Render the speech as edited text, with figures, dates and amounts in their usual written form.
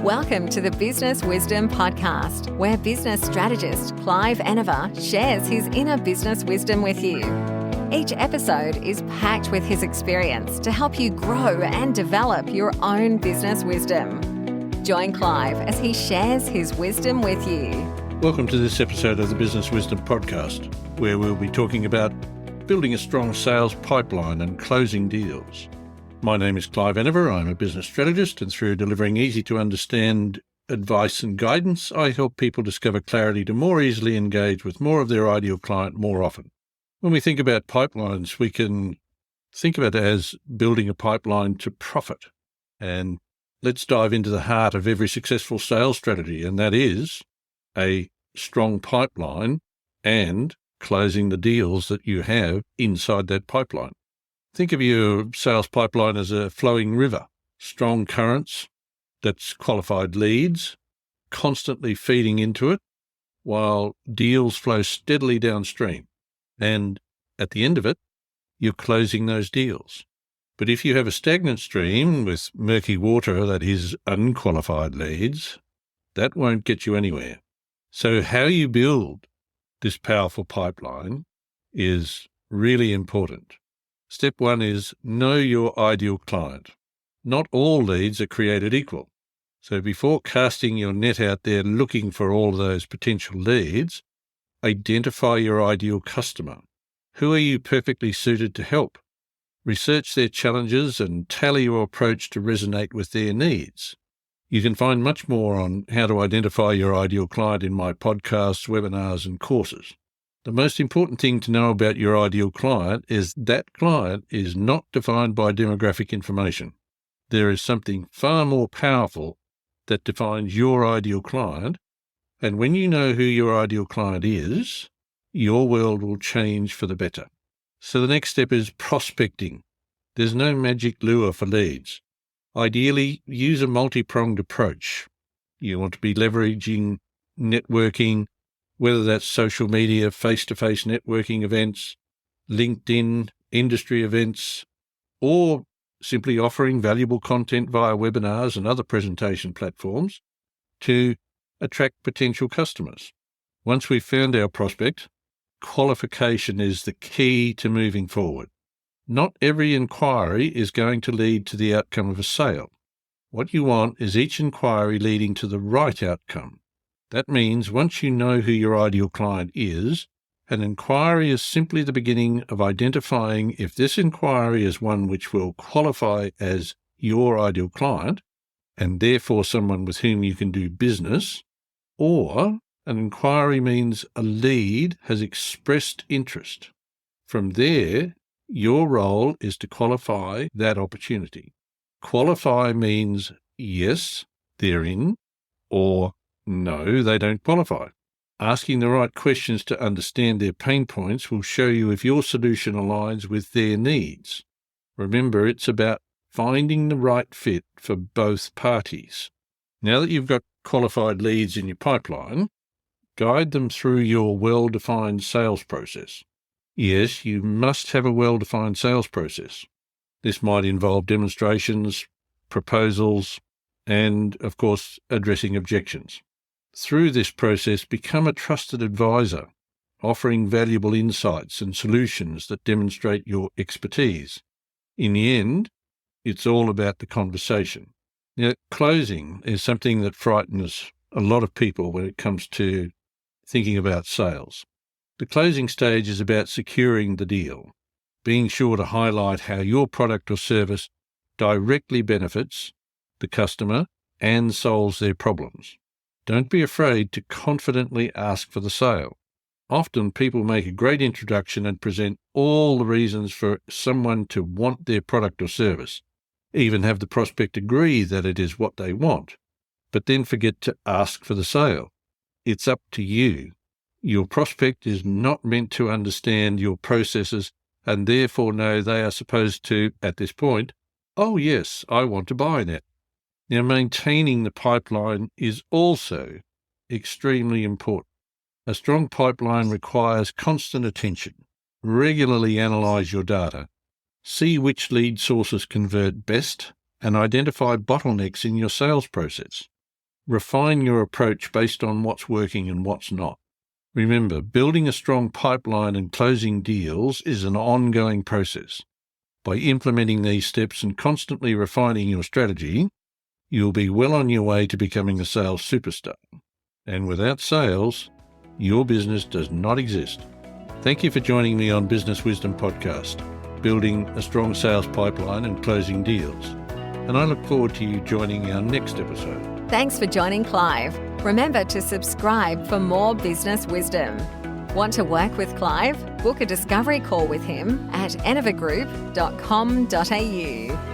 Welcome to the Business Wisdom Podcast, where business strategist Clive Enever shares his inner business wisdom with you. Each episode is packed with his experience to help you grow and develop your own business wisdom. Join Clive as he shares his wisdom with you. Welcome to this episode of the Business Wisdom Podcast, where we'll be talking about building a strong sales pipeline and closing deals. My name is Clive Enever. I'm a business strategist, and through delivering easy-to-understand advice and guidance, I help people discover clarity to more easily engage with more of their ideal client more often. When we think about pipelines, we can think about it as building a pipeline to profit. And let's dive into the heart of every successful sales strategy, and that is a strong pipeline and closing the deals that you have inside that pipeline. Think of your sales pipeline as a flowing river, strong currents, that's qualified leads, constantly feeding into it, while deals flow steadily downstream. And at the end of it, you're closing those deals. But if you have a stagnant stream with murky water that is unqualified leads, that won't get you anywhere. So how you build this powerful pipeline is really important. Step one is know your ideal client. Not all leads are created equal. So before casting your net out there looking for all of those potential leads, identify your ideal customer. Who are you perfectly suited to help? Research their challenges and tailor your approach to resonate with their needs. You can find much more on how to identify your ideal client in my podcasts, webinars, and courses. The most important thing to know about your ideal client is that client is not defined by demographic information. There is something far more powerful that defines your ideal client, and when you know who your ideal client is, your world will change for the better. So the next step is prospecting. There's no magic lure for leads. Ideally, use a multi-pronged approach. You want to be leveraging networking, whether that's social media, face-to-face networking events, LinkedIn, industry events, or simply offering valuable content via webinars and other presentation platforms to attract potential customers. Once we've found our prospect, qualification is the key to moving forward. Not every inquiry is going to lead to the outcome of a sale. What you want is each inquiry leading to the right outcome. That means once you know who your ideal client is, an inquiry is simply the beginning of identifying if this inquiry is one which will qualify as your ideal client, and therefore someone with whom you can do business, or an inquiry means a lead has expressed interest. From there, your role is to qualify that opportunity. Qualify means yes, they're in, or no, they don't qualify. Asking the right questions to understand their pain points will show you if your solution aligns with their needs. Remember, it's about finding the right fit for both parties. Now that you've got qualified leads in your pipeline, guide them through your well-defined sales process. Yes, you must have a well-defined sales process. This might involve demonstrations, proposals, and, of course, addressing objections. Through this process, become a trusted advisor, offering valuable insights and solutions that demonstrate your expertise. In the end, it's all about the conversation. Now, closing is something that frightens a lot of people when it comes to thinking about sales. The closing stage is about securing the deal, being sure to highlight how your product or service directly benefits the customer and solves their problems. Don't be afraid to confidently ask for the sale. Often people make a great introduction and present all the reasons for someone to want their product or service, even have the prospect agree that it is what they want, but then forget to ask for the sale. It's up to you. Your prospect is not meant to understand your processes and therefore know they are supposed to, at this point, oh yes, I want to buy that. Now, maintaining the pipeline is also extremely important. A strong pipeline requires constant attention. Regularly analyze your data. See which lead sources convert best and identify bottlenecks in your sales process. refine your approach based on what's working and what's not. Remember, building a strong pipeline and closing deals is an ongoing process. By implementing these steps and constantly refining your strategy, you'll be well on your way to becoming a sales superstar. And without sales, your business does not exist. Thank you for joining me on Business Wisdom Podcast, building a strong sales pipeline and closing deals. And I look forward to you joining our next episode. Thanks for joining Clive. Remember to subscribe for more business wisdom. Want to work with Clive? Book a discovery call with him at enervagroup.com.au.